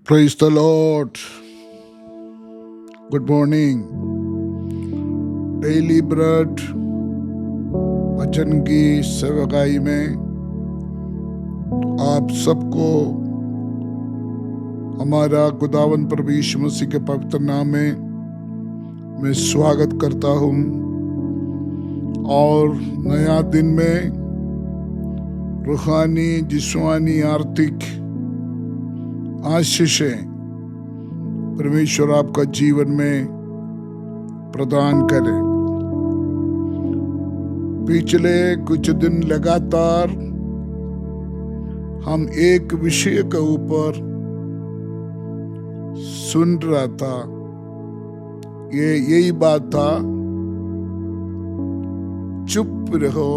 Praise the Lord. Good morning. Daily bread वचन की सेवकाई में आप सबको हमारा खुदावन प्रभु यीशु मसीह के पवित्र नाम में मैं स्वागत करता हूँ। और नया दिन में रूहानी जिस्मानी आर्थिक आशीषें परमेश्वर आपका जीवन में प्रदान करे। पिछले कुछ दिन लगातार हम एक विषय के ऊपर सुन रहा था। यही बात था, चुप रहो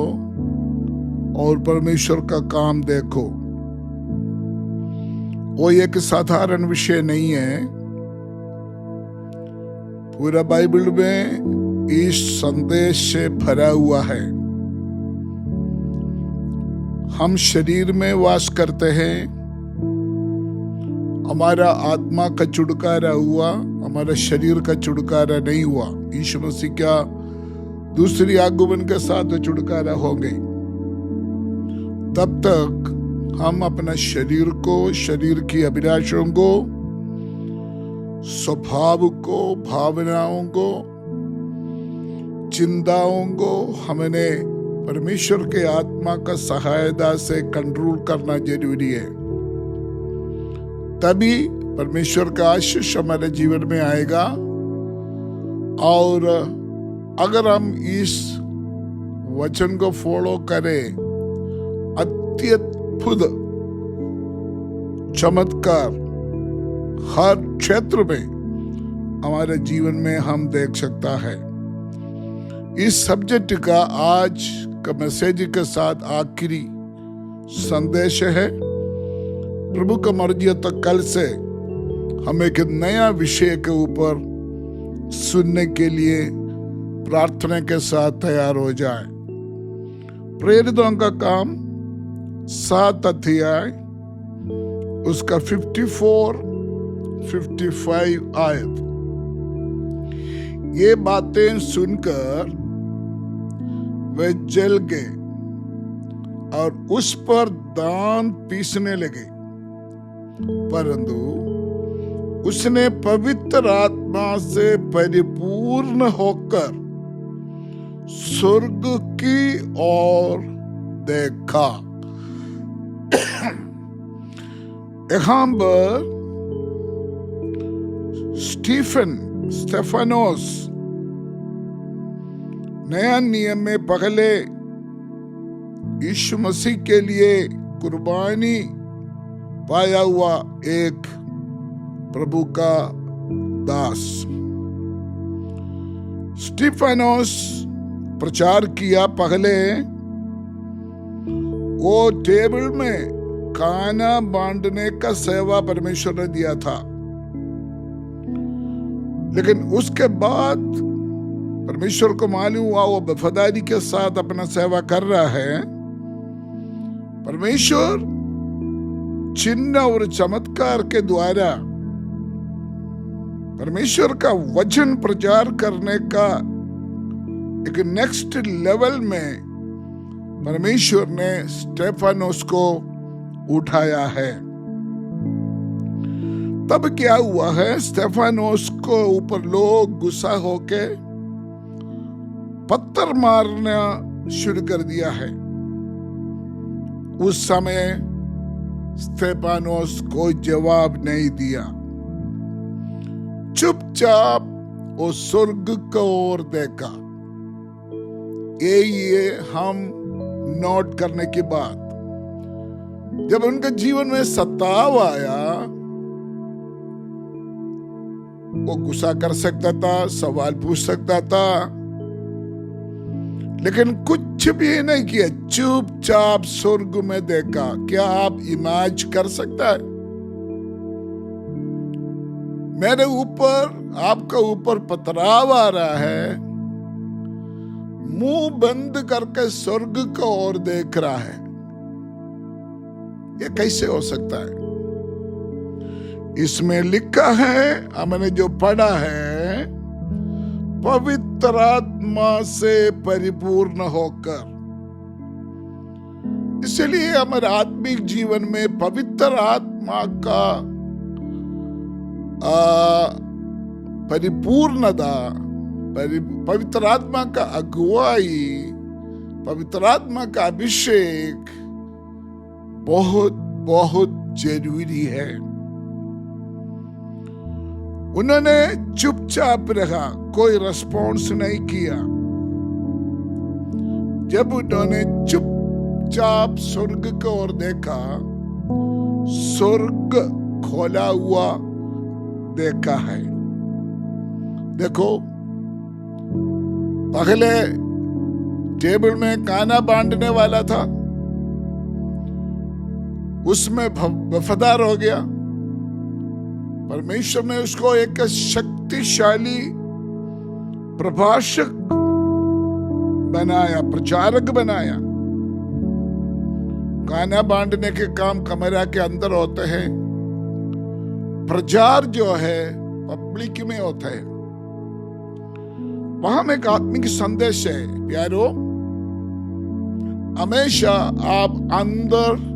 और परमेश्वर का काम देखो। वो एक साधारण विषय नहीं है। पूरा बाइबल में इस संदेश से भरा हुआ है। हम शरीर में वास करते हैं, हमारा आत्मा का छुटकारा हुआ, हमारा शरीर का छुटकारा नहीं हुआ। यीशु मसीह का दूसरी आगमन के साथ छुटकारा हो गई। तब तक हम अपना शरीर को, शरीर की अभिलाषाओं को, स्वभाव को, भावनाओं को, चिंताओं को हमने परमेश्वर के आत्मा का सहायता से कंट्रोल करना जरूरी है। तभी परमेश्वर का आशीष हमारे जीवन में आएगा। और अगर हम इस वचन को फॉलो करें, अत्यद्भुत चमत्कार हर क्षेत्र में हमारे जीवन में हम देख सकता है। इस सब्जेक्ट का आज का मैसेज के साथ आखिरी संदेश है। प्रभु का मर्जी तक कल से हम एक नया विषय के ऊपर सुनने के लिए प्रार्थना के साथ तैयार हो जाए। प्रेरितों का काम 7 अध्याय उसका 54-55 आयत। ये बातें सुनकर वे जल गए और उस पर दांत पीसने लगे। परंतु उसने पवित्र आत्मा से परिपूर्ण होकर स्वर्ग की ओर देखा। यहाँ पर स्टेफानोस नया नियम में पहले यीशु मसीह के लिए कुर्बानी पाया हुआ एक प्रभु का दास। स्टेफानोस प्रचार किया। पहले वो टेबल में खाना बांटने का सेवा परमेश्वर ने दिया था, लेकिन उसके बाद परमेश्वर को मालूम हुआ वो वफादारी के साथ अपना सेवा कर रहा है। परमेश्वर चिन्ह और चमत्कार के द्वारा परमेश्वर का वचन प्रचार करने का एक नेक्स्ट लेवल में परमेश्वर ने स्टेफानोस को उठाया है। तब क्या हुआ है, स्टेफानोस को ऊपर लोग गुस्सा होके पत्थर मारना शुरू कर दिया है। उस समय स्टेफानोस कोई जवाब नहीं दिया, चुपचाप वो स्वर्ग को ओर देखा। ये हम नोट करने की बात। जब उनके जीवन में सताव आया, वो गुस्सा कर सकता था, सवाल पूछ सकता था, लेकिन कुछ भी नहीं किया, चुपचाप स्वर्ग में देखा। क्या आप इमेजिन कर सकता है? मेरे ऊपर, आपका ऊपर पथराव आ रहा है, मुंह बंद करके स्वर्ग को ओर देख रहा है। ये कैसे हो सकता है? इसमें लिखा है, हमने जो पढ़ा है, पवित्र आत्मा से परिपूर्ण होकर। इसलिए हमारे आत्मिक जीवन में पवित्र आत्मा का परिपूर्णता, पवित्र आत्मा का अगुवाई, पवित्र आत्मा का अभिषेक बहुत बहुत जरूरी है। उन्होंने चुपचाप रहा, कोई रिस्पॉन्स नहीं किया। जब उन्होंने चुपचाप स्वर्ग की ओर देखा, स्वर्ग खोला हुआ देखा है। देखो, पहले टेबल में खाना बांटने वाला था, उसमें वफादार हो गया। परमेश्वर ने उसको एक शक्तिशाली प्रभाषक बनाया, प्रचारक बनाया। खाना बांटने के काम कमरा के अंदर होते हैं, प्रचार जो है पब्लिक में होता है। वहां में एक आत्मिक संदेश है, प्यारो। हमेशा आप अंदर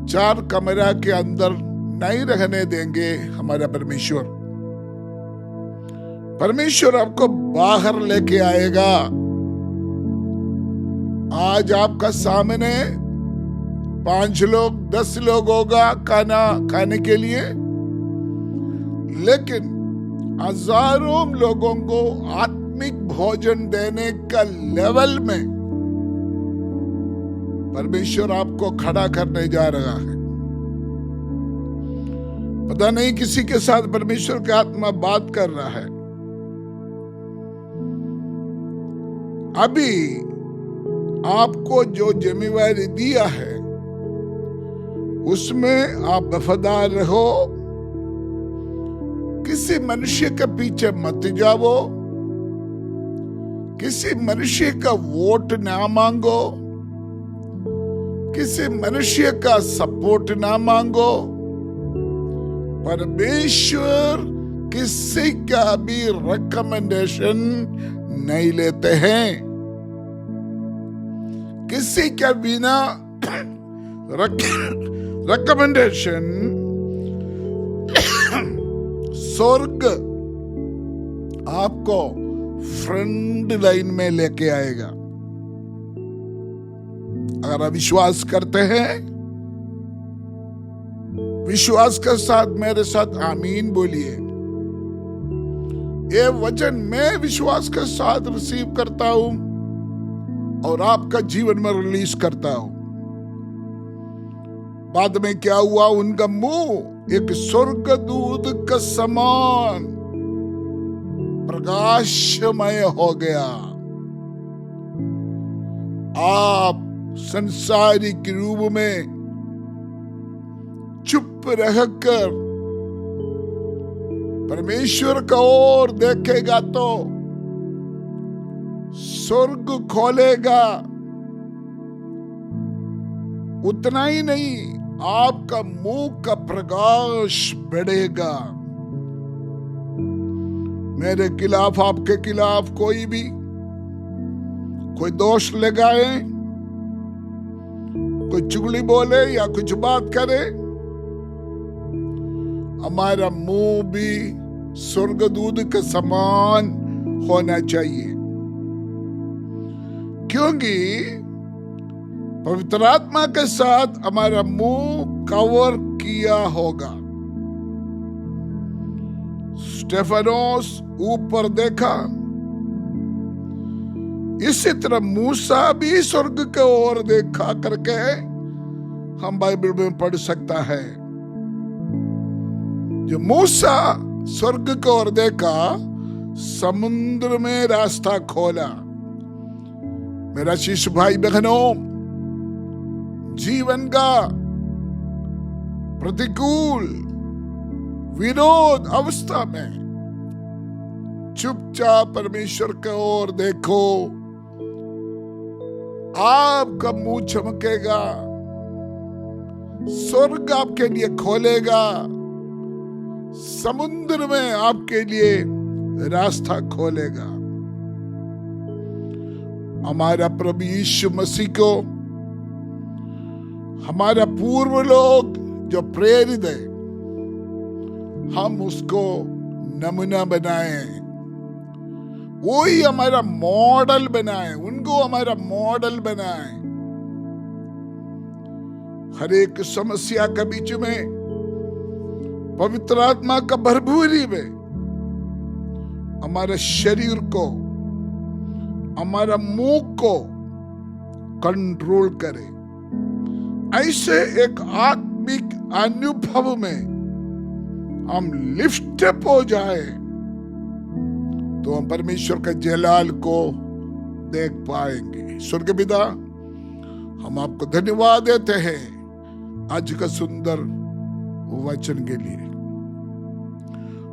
चार कमरा के अंदर नहीं रहने देंगे हमारा परमेश्वर। परमेश्वर आपको बाहर लेके आएगा। आज आपका सामने 5 लोग 10 लोग होगा खाना खाने के लिए, लेकिन हजारों लोगों को आत्मिक भोजन देने का लेवल में परमेश्वर आपको खड़ा करने जा रहा है। पता नहीं किसी के साथ परमेश्वर की आत्मा बात कर रहा है। अभी आपको जो जिम्मेवारी दिया है उसमें आप वफादार रहो। किसी मनुष्य के पीछे मत जाओ, किसी मनुष्य का वोट ना मांगो, किसी मनुष्य का सपोर्ट ना मांगो। परमेश्वर किसी का भी रिकमेंडेशन नहीं लेते हैं। किसी के बिना रिकमेंडेशन स्वर्ग आपको फ्रंट लाइन में लेके आएगा। अगर आप विश्वास करते हैं, विश्वास के साथ मेरे साथ आमीन बोलिए। ये वचन मैं विश्वास के साथ रिसीव करता हूं और आपका जीवन में रिलीज करता हूं। बाद में क्या हुआ, उनका मुंह एक स्वर्गदूत का समान प्रकाशमय हो गया। आप संसारिक रूप में चुप रहकर परमेश्वर का ओर देखेगा तो स्वर्ग खोलेगा। उतना ही नहीं, आपका मुंह का प्रकाश बढ़ेगा। मेरे खिलाफ, आपके खिलाफ कोई दोष लगाए, कोई चुगली बोले या कुछ बात करे, हमारा मुंह भी स्वर्गदूत के समान होना चाहिए। क्योंकि पवित्र आत्मा के साथ हमारा मुंह कवर किया होगा। स्टेफनोस ऊपर देखा, इसी तरह मूसा भी स्वर्ग के ओर देखा करके हम बाइबल में पढ़ सकता है। जो मूसा स्वर्ग की ओर देखा, समुद्र में रास्ता खोला। मेरा शिष्य भाई बहनों, जीवन का प्रतिकूल विरोध अवस्था में चुपचाप परमेश्वर की ओर देखो, आपका मुंह चमकेगा, स्वर्ग आपके लिए खोलेगा समुद्र में आपके लिए रास्ता खोलेगा। हमारा प्रभु यीशु मसीह को हमारा पूर्व लोग जो प्रेरित है, हम उसको नमूना बनाए, वही हमारा मॉडल बनाए, उनको हमारा मॉडल बनाए। हर एक समस्या के बीच में पवित्र आत्मा का भरपूरी में हमारे शरीर को, हमारा मुंह को कंट्रोल करे। ऐसे एक आत्मिक अनुभव में हम लिफ्ट अप हो जाए तो हम परमेश्वर के जलाल को देख पाएंगे। स्वर्ग पिता, हम आपको धन्यवाद देते हैं आज का सुंदर वचन के लिए।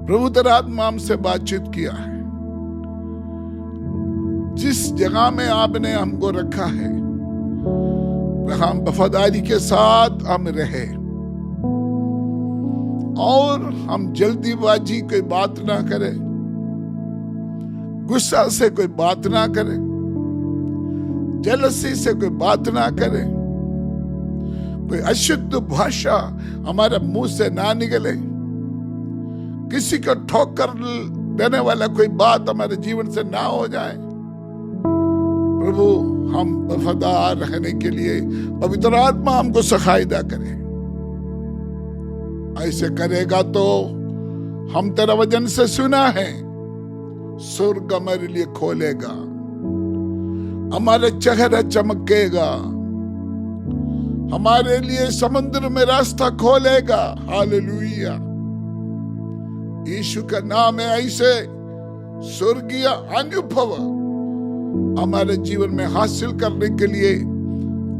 प्रभु तेरा आत्मा हमसे बातचीत किया है। जिस जगह में आपने हमको रखा है हम वफादारी के साथ हम रहे और हम जल्दीबाजी कोई बात ना करें, गुस्सा से कोई बात ना करें, जेलसी से कोई बात ना करें, कोई अशुद्ध भाषा हमारे मुंह से ना निकले, किसी को ठोकर देने वाला कोई बात हमारे जीवन से ना हो जाए। प्रभु, हम वफादार रहने के लिए पवित्र आत्मा हमको सहायता करे। ऐसे करेगा तो हम तेरा वचन से सुना है, स्वर्ग हमारे लिए खोलेगा, हमारे चेहरा चमकेगा, हमारे लिए समुद्र में रास्ता खोलेगा। हालेलुया। यीशु का नाम है। ऐसे स्वर्गीय अनुभव हमारे जीवन में हासिल करने के लिए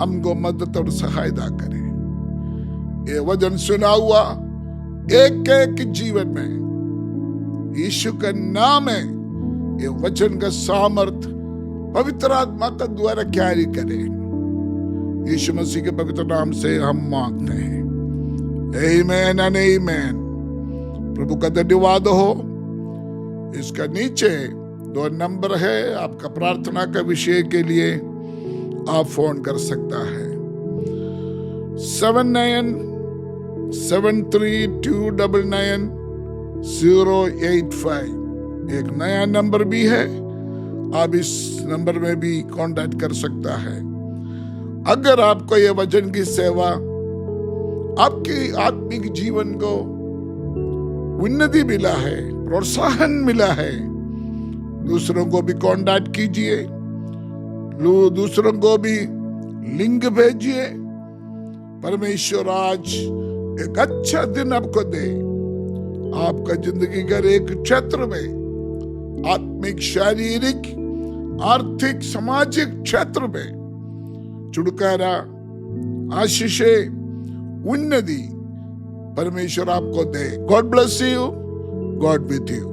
हमको मदद और सहायता करे। ये वचन सुना हुआ एक एक जीवन में यीशु का नाम है, ये वचन का सामर्थ पवित्र आत्मा का द्वारा कार्य करे। यीशु मसीह के पवित्र नाम से हम मांगते हैं, आमीन एंड आमीन। प्रभु का धन्यवाद हो। इसका नीचे 2 नंबर है, आपका प्रार्थना का विषय के लिए आप फोन कर सकता है। 7973299085 एक नया नंबर भी है, आप इस नंबर में भी कांटेक्ट कर सकता है। अगर आपको ये वचन की सेवा आपके आत्मिक जीवन को उन्नति मिला है, प्रोत्साहन मिला है, दूसरों को भी कांटेक्ट कीजिए, दूसरों को भी लिंक भेजिए। परमेश्वर आज एक अच्छा दिन आपको दे, आपका जिंदगी का एक क्षेत्र में, आत्मिक, शारीरिक, आर्थिक, सामाजिक क्षेत्र में छुटकारा, आशीषें, उन्नति परमेश्वर आपको दे। God bless you, God with you.